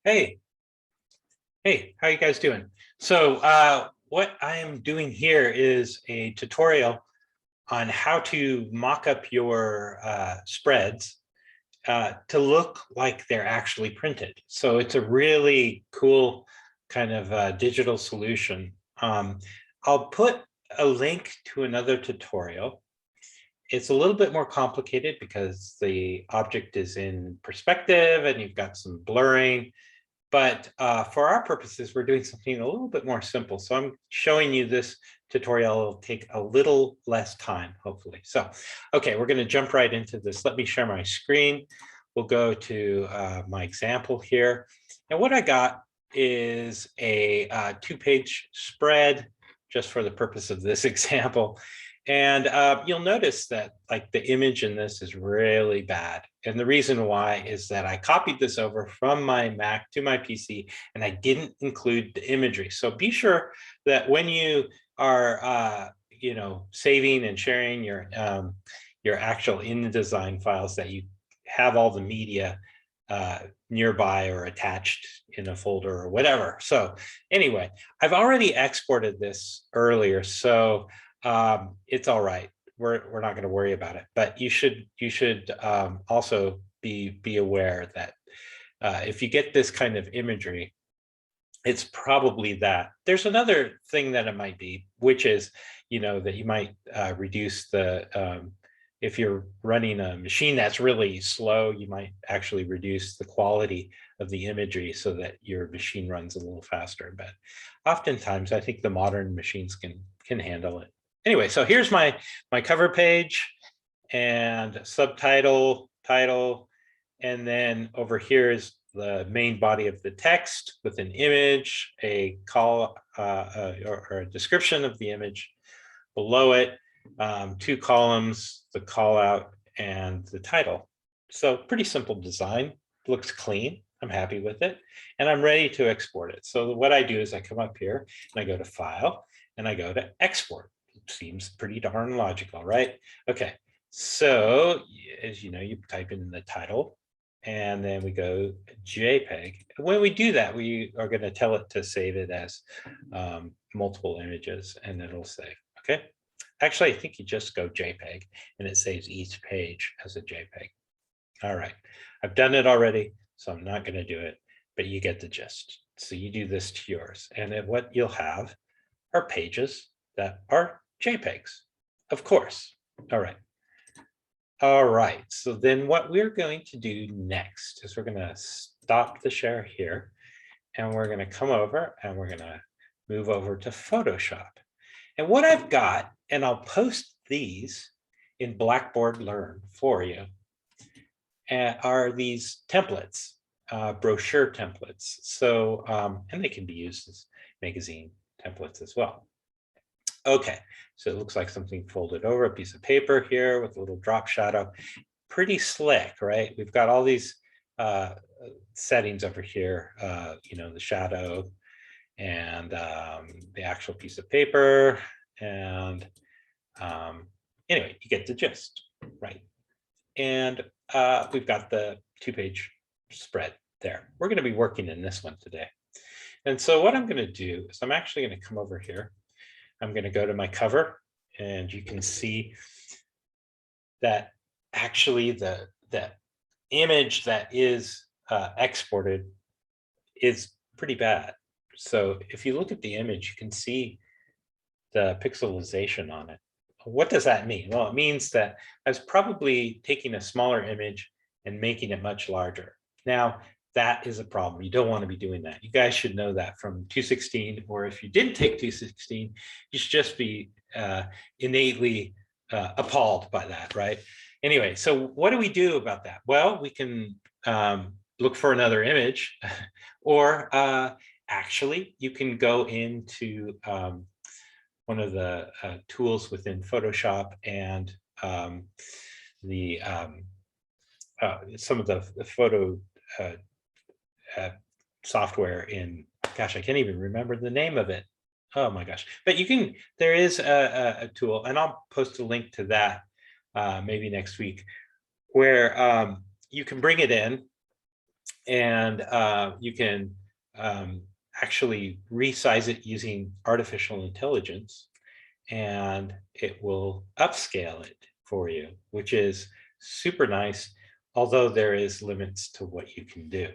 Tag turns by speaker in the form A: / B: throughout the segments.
A: Hey, hey, how you guys doing? So what I am doing here is a tutorial on how to mock up your spreads to look like they're actually printed. So it's a really cool kind of digital solution. I'll put a link to another tutorial. It's a little bit more complicated because the object is in perspective and you've got some blurring. But for our purposes, we're doing something a little bit more simple. So I'm showing you this tutorial. It'll take a little less time, hopefully. So, okay, we're going to jump right into this. Let me share my screen. We'll go to my example here. And what I got is a two-page spread just for the purpose of this example. And you'll notice that like the image in this is really bad. And the reason why is that I copied this over from my Mac to my PC and I didn't include the imagery. So be sure that when you are saving and sharing your actual InDesign files that you have all the media nearby or attached in a folder or whatever. So anyway, I've already exported this earlier. So it's all right. We're not going to worry about it, but you should also be aware that if you get this kind of imagery, it's probably that. There's another thing that it might be, which is that you might reduce the if you're running a machine that's really slow, you might actually reduce the quality of the imagery so that your machine runs a little faster. But oftentimes, I think the modern machines can handle it. Anyway, so here's my cover page and subtitle, title, and then over here is the main body of the text with an image, a call or a description of the image below it, two columns, the call out and the title. So pretty simple design, looks clean. I'm happy with it and I'm ready to export it. So what I do is I come up here and I go to File and I go to Export. Seems pretty darn logical, right? Okay, so as you know, you type in the title and then we go JPEG. When we do that, we are going to tell it to save it as multiple images and it'll save. Okay, actually, I think you just go JPEG and it saves each page as a JPEG. All right, I've done it already, so I'm not going to do it, but you get the gist. So you do this to yours, and then what you'll have are pages that are JPEGs, of course. All right. All right. So then what we're going to do next is we're going to stop the share here and we're going to come over and we're going to move over to Photoshop. And what I've got, and I'll post these in Blackboard Learn for you, are these templates, brochure templates. So, and they can be used as magazine templates as well. Okay, so it looks like something folded over, a piece of paper here with a little drop shadow. Pretty slick, right? We've got all these settings over here, the shadow and the actual piece of paper. And anyway, you get the gist, right? And we've got the two-page spread there. We're going to be working in this one today. And so what I'm going to do is I'm actually going to come over here. I'm going to go to my cover and you can see that actually the image that is exported is pretty bad. So if you look at the image, you can see the pixelization on it. What does that mean? Well, it means that I was probably taking a smaller image and making it much larger. Now, that is a problem. You don't want to be doing that. You guys should know that from 216, or if you didn't take 216, you should just be innately appalled by that, right? Anyway, so what do we do about that? Well, we can look for another image, or actually, you can go into one of the tools within Photoshop and some of the photo software in, gosh, I can't even remember the name of it. Oh my gosh. But you can, there is a tool, and I'll post a link to that maybe next week, where you can bring it in And you can actually resize it using artificial intelligence, and it will upscale it for you, which is super nice, although there is limits to what you can do.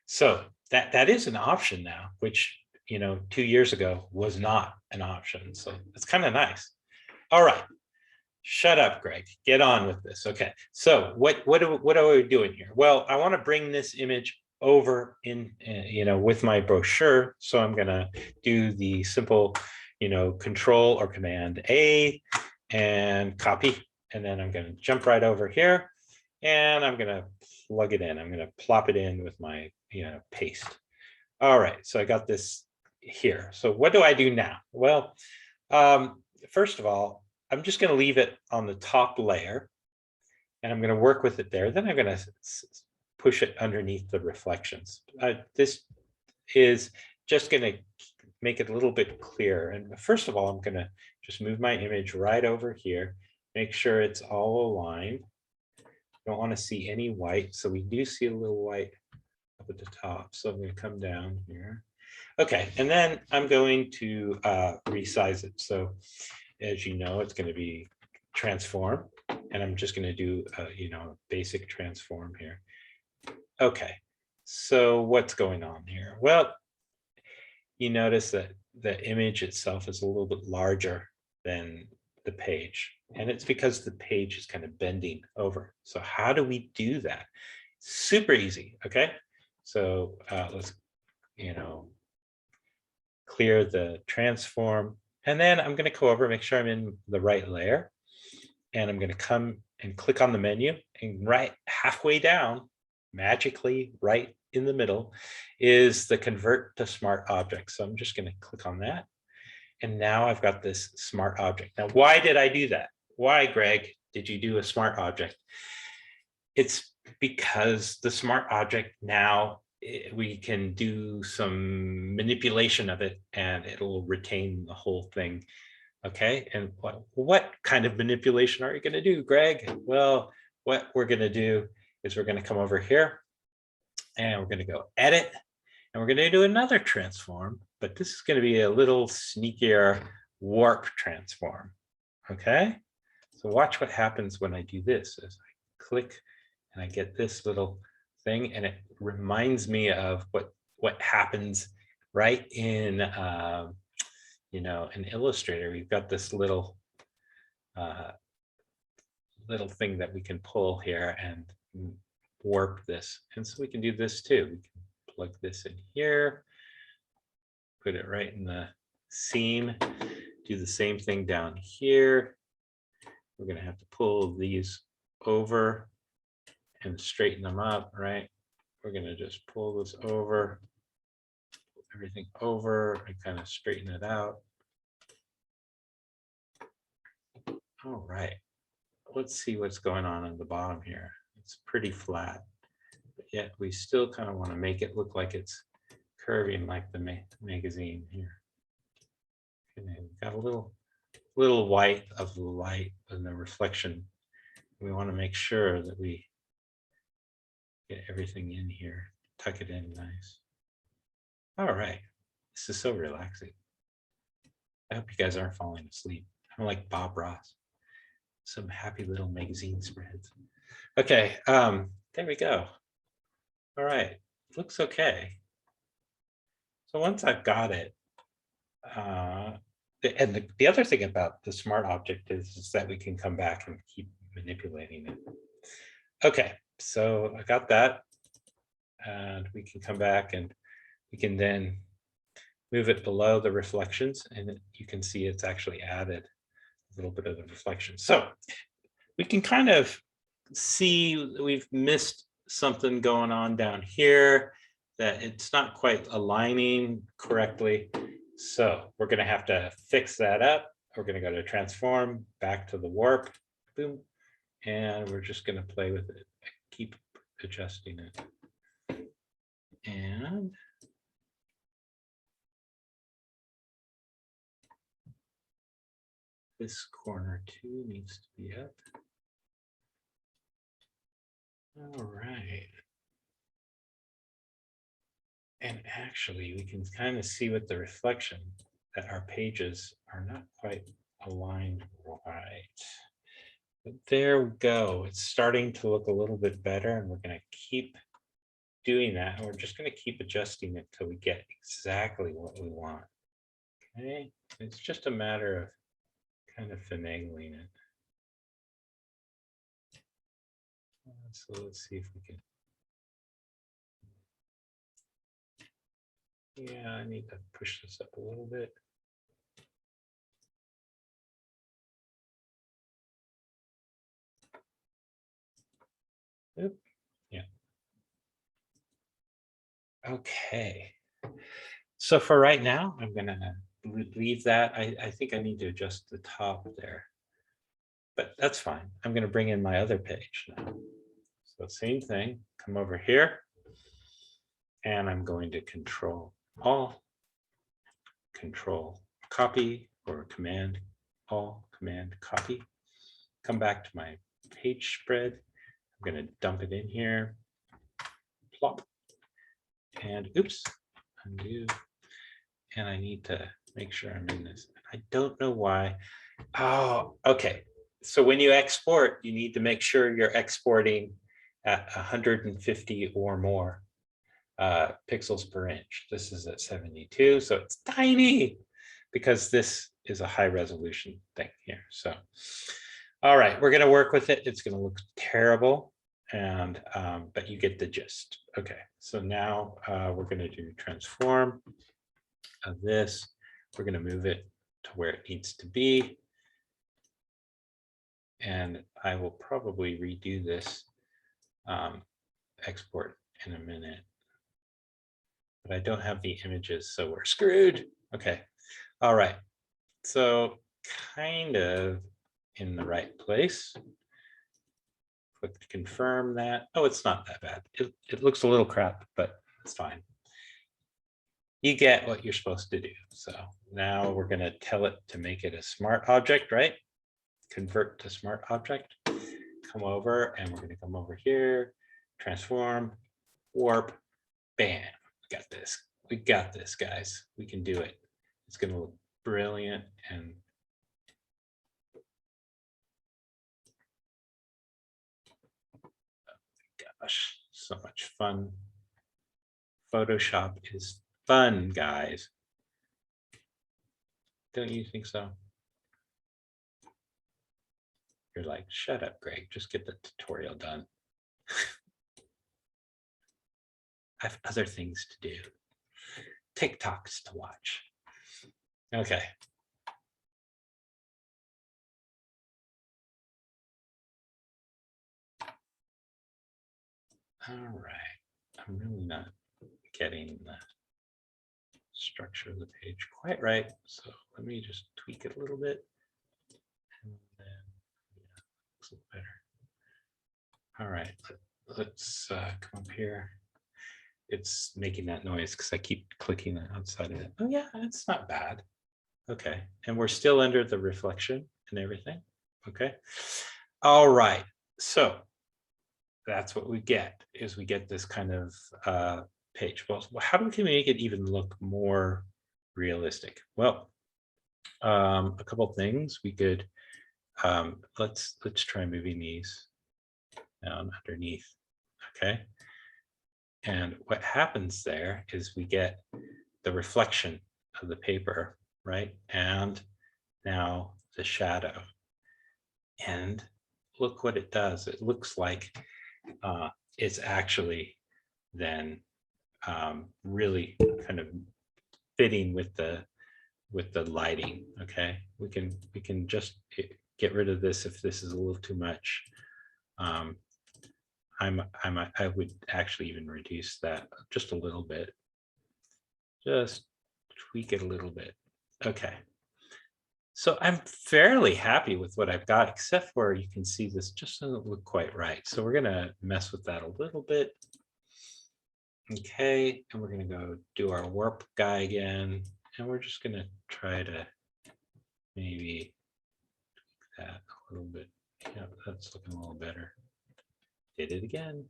A: So that is an option now, which 2 years ago was not an option. So it's kind of nice. All right. Shut up, Greg. Get on with this. Okay. So what are we doing here? Well, I want to bring this image over in with my brochure. So I'm going to do the simple Control or Command A and copy, and then I'm going to jump right over here and I'm going to plug it in. I'm going to plop it in with my paste. All right, so I got this here. So what do I do now? Well, first of all, I'm just going to leave it on the top layer, and I'm going to work with it there. Then I'm going to push it underneath the reflections. This is just going to make it a little bit clearer. And first of all, I'm going to just move my image right over here, make sure it's all aligned. Don't want to see any white. So we do see a little white up at the top. So I'm going to come down here. Okay, and then I'm going to resize it. So as you know, it's going to be transform, and I'm just going to do a basic transform here. Okay, so what's going on here? Well, you notice that the image itself is a little bit larger than the page, and it's because the page is kind of bending over. So how do we do that? Super easy. Okay, so let's clear the transform, and then I'm going to go over, make sure I'm in the right layer, and I'm going to come and click on the menu, and right halfway down, magically right in the middle, is the convert to smart object. So I'm just going to click on that, and now I've got this smart object. Now, why did I do that? Why, Greg, did you do a smart object? It's because the smart object now, we can do some manipulation of it and it'll retain the whole thing. Okay, and what kind of manipulation are you going to do, Greg? Well, what we're going to do is we're going to come over here and we're going to go edit, and we're going to do another transform, but this is going to be a little sneakier warp transform. Okay, so watch what happens when I do this. As I click and I get this little thing, and it reminds me of what happens right in in Illustrator. We've got this little thing that we can pull here and warp this, and so we can do this too. We can plug this in here, put it right in the seam, do the same thing down here. We're going to have to pull these over and straighten them up, right? We're going to just pull this over, pull everything over, and kind of straighten it out. All right, let's see what's going on the bottom here. It's pretty flat, but yet we still kind of want to make it look like it's curving like the magazine here. And then we've got a little white of the light and the reflection. We want to make sure that we get everything in here, tuck it in nice. All right, this is so relaxing. I hope you guys aren't falling asleep. I'm like Bob Ross, some happy little magazine spreads. Okay, there we go. All right, looks okay. So once I've got it, and the other thing about the smart object is that we can come back and keep manipulating it. Okay, so I got that, and we can come back and we can then move it below the reflections, and you can see it's actually added a little bit of the reflection. So we can kind of see we've missed something going on down here, that it's not quite aligning correctly. So we're going to have to fix that up. We're going to go to transform, back to the warp, boom, and we're just going to play with it, keep adjusting it. And this corner too needs to be up. All right. And actually, we can kind of see with the reflection that our pages are not quite aligned right. But there we go. It's starting to look a little bit better, and we're going to keep doing that. And we're just going to keep adjusting it till we get exactly what we want. Okay, it's just a matter of kind of finagling it. So let's see if we can. Yeah, I need to push this up a little bit. Oop. Yeah. Okay. So for right now, I'm going to leave that. I think I need to adjust the top there, but that's fine. I'm going to bring in my other page now. So same thing, come over here, and I'm going to Control All, Control Copy, or Command All, Command Copy. Come back to my page spread. I'm going to dump it in here, plop, and oops, undo. And I need to make sure I'm in this. I don't know why. Oh, okay. So when you export, you need to make sure you're exporting at 150 or more pixels per inch. This is at 72, so it's tiny because this is a high resolution thing here. So, all right, we're gonna work with it. It's gonna look terrible, and but you get the gist. Okay, so now we're gonna do transform of this. We're gonna move it to where it needs to be. And I will probably redo this export in a minute. But I don't have the images, so we're screwed. Okay, all right. So kind of in the right place. Click to confirm that. Oh, it's not that bad. It looks a little crap, but it's fine. You get what you're supposed to do. So now we're going to tell it to make it a smart object, right? Convert to smart object. Come over, and we're going to come over here, transform, warp, bam. We got this. We got this, guys. We can do it. It's going to look brilliant. And oh gosh, so much fun. Photoshop is fun, guys. Don't you think so? You're like, shut up, Greg. Just get the tutorial done. I have other things to do. TikToks to watch. Okay. All right. I'm really not getting the structure of the page quite right. So let me just tweak it a little bit. And then, yeah, looks a little better. All right, let's come up here. It's making that noise because I keep clicking outside of it. Oh yeah, it's not bad. Okay, and we're still under the reflection and everything. Okay, all right. So that's what we get, is we get this kind of page. Well, how do we make it even look more realistic? Well, a couple things we could. Let's try moving these down underneath. Okay. And what happens there is we get the reflection of the paper, right? And now the shadow. And look what it does. It looks like it's actually then really kind of fitting with the lighting. Okay, we can just get rid of this if this is a little too much. I would actually even reduce that just a little bit. Just tweak it a little bit. Okay. So I'm fairly happy with what I've got, except for you can see this just doesn't look quite right. So we're going to mess with that a little bit. Okay. And we're going to go do our warp guy again. And we're just going to try to maybe tweak that a little bit. Yeah, that's looking a little better. Did it again.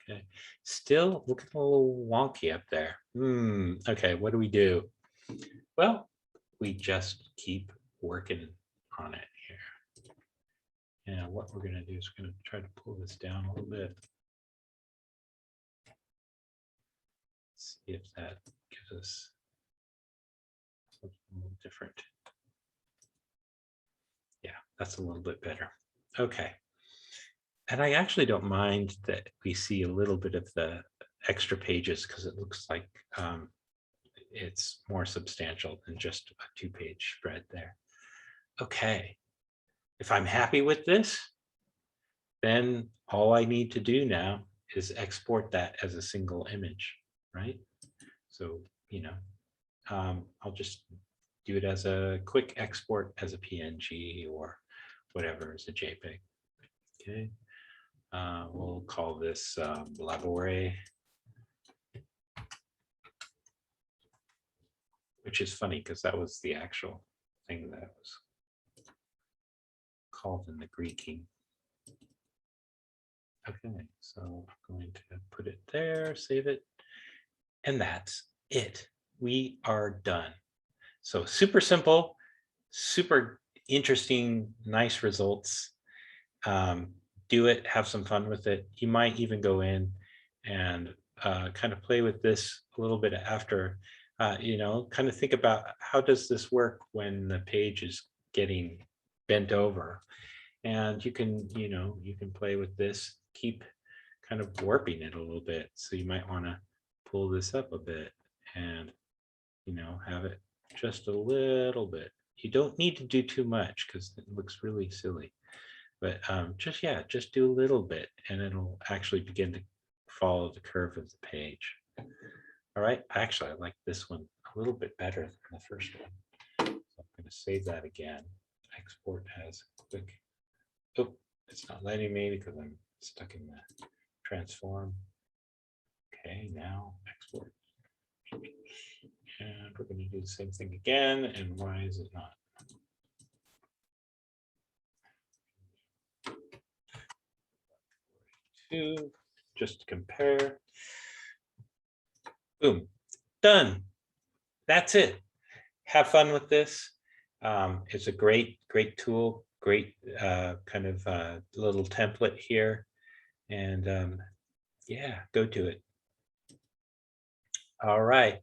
A: Okay, still looking a little wonky up there. Okay, what do? Well, we just keep working on it here. And what we're going to do is we're going to try to pull this down a little bit. See if that gives us something a little different. Yeah, that's a little bit better. Okay. And I actually don't mind that we see a little bit of the extra pages because it looks like it's more substantial than just a 2-page spread there. Okay. If I'm happy with this, then all I need to do now is export that as a single image, right? So, I'll just do it as a quick export as a PNG or whatever as a JPEG. Okay, we'll call this Labore, which is funny because that was the actual thing that was called in the Greeking. Okay, so I'm going to put it there, save it, and that's it. We are done. So super simple, super interesting, nice results. Do it, have some fun with it. You might even go in and kind of play with this a little bit after, kind of think about how does this work when the page is getting bent over. And you can play with this, keep kind of warping it a little bit. So you might want to pull this up a bit and, have it just a little bit. You don't need to do too much because it looks really silly. But just do a little bit and it'll actually begin to follow the curve of the page. All right, actually, I like this one a little bit better than the first one. So I'm going to save that again. Export as quick. Oh, it's not letting me because I'm stuck in the transform. Okay, now export. And we're going to do the same thing again. And why is it not? Just to compare. Boom, done. That's it. Have fun with this. It's a great tool, great kind of little template here. And yeah, go to it. All right.